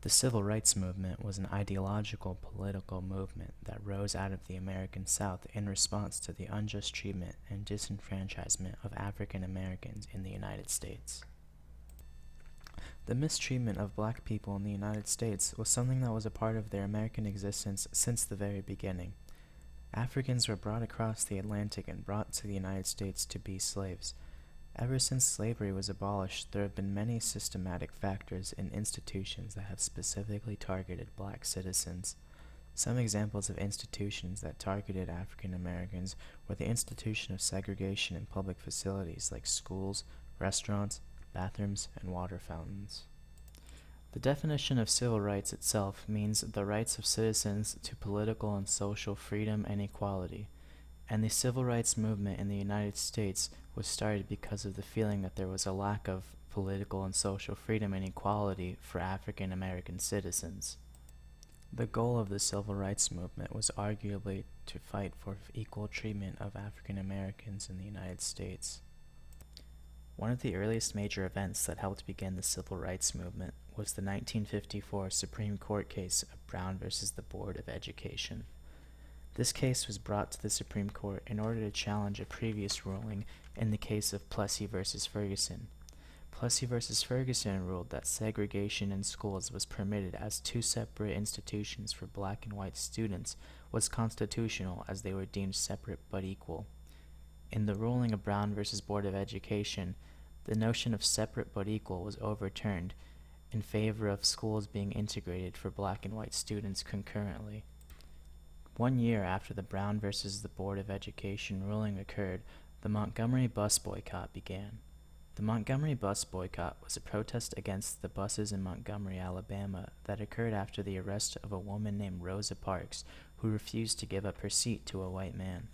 The Civil Rights Movement was an ideological political movement that rose out of the American South in response to the unjust treatment and disenfranchisement of African Americans in the United States. The mistreatment of black people in the United States was something that was a part of their American existence since the very beginning. Africans were brought across the Atlantic and brought to the United States to be slaves. Ever since slavery was abolished, there have been many systematic factors and institutions that have specifically targeted black citizens. Some examples of institutions that targeted African Americans were the institution of segregation in public facilities like schools, restaurants, bathrooms, and water fountains. The definition of civil rights itself means the rights of citizens to political and social freedom and equality, and the civil rights movement in the United States was started because of the feeling that there was a lack of political and social freedom and equality for African American citizens. The goal of the civil rights movement was arguably to fight for equal treatment of African Americans in the United States. One of the earliest major events that helped begin the civil rights movement was the 1954 Supreme Court case of Brown versus the Board of Education. This case was brought to the Supreme Court in order to challenge a previous ruling in the case of Plessy versus Ferguson. Plessy versus Ferguson ruled that segregation in schools was permitted as two separate institutions for black and white students was constitutional as they were deemed separate but equal. In the ruling of Brown versus Board of Education, the notion of separate but equal was overturned in favor of schools being integrated for black and white students concurrently. 1 year after the Brown versus the Board of Education ruling occurred, the Montgomery bus boycott began. The Montgomery bus boycott was a protest against the buses in Montgomery, Alabama that occurred after the arrest of a woman named Rosa Parks, who refused to give up her seat to a white man.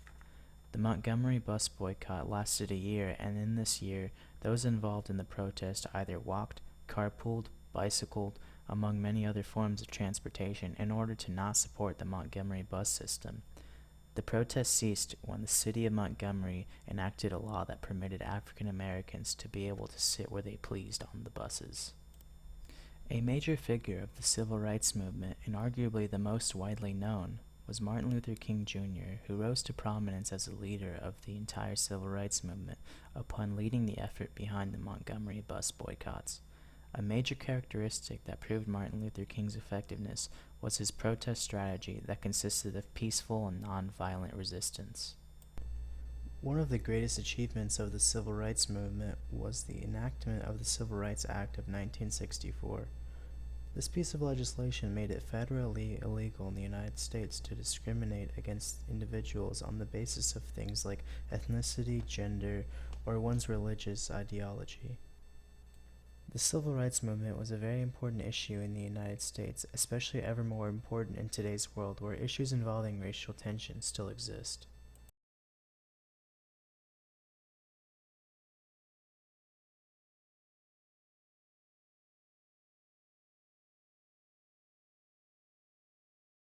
The Montgomery bus boycott lasted a year, and in this year, those involved in the protest either walked, carpooled, bicycled, among many other forms of transportation in order to not support the Montgomery bus system. The protest ceased when the city of Montgomery enacted a law that permitted African Americans to be able to sit where they pleased on the buses. A major figure of the civil rights movement, and arguably the most widely known, was Martin Luther King Jr., who rose to prominence as a leader of the entire civil rights movement upon leading the effort behind the Montgomery bus boycotts. A major characteristic that proved Martin Luther King's effectiveness was his protest strategy that consisted of peaceful and non-violent resistance. One of the greatest achievements of the civil rights movement was the enactment of the Civil Rights Act of 1964. This piece of legislation made it federally illegal in the United States to discriminate against individuals on the basis of things like ethnicity, gender, or one's religious ideology. The civil rights movement was a very important issue in the United States, especially ever more important in today's world where issues involving racial tension still exist.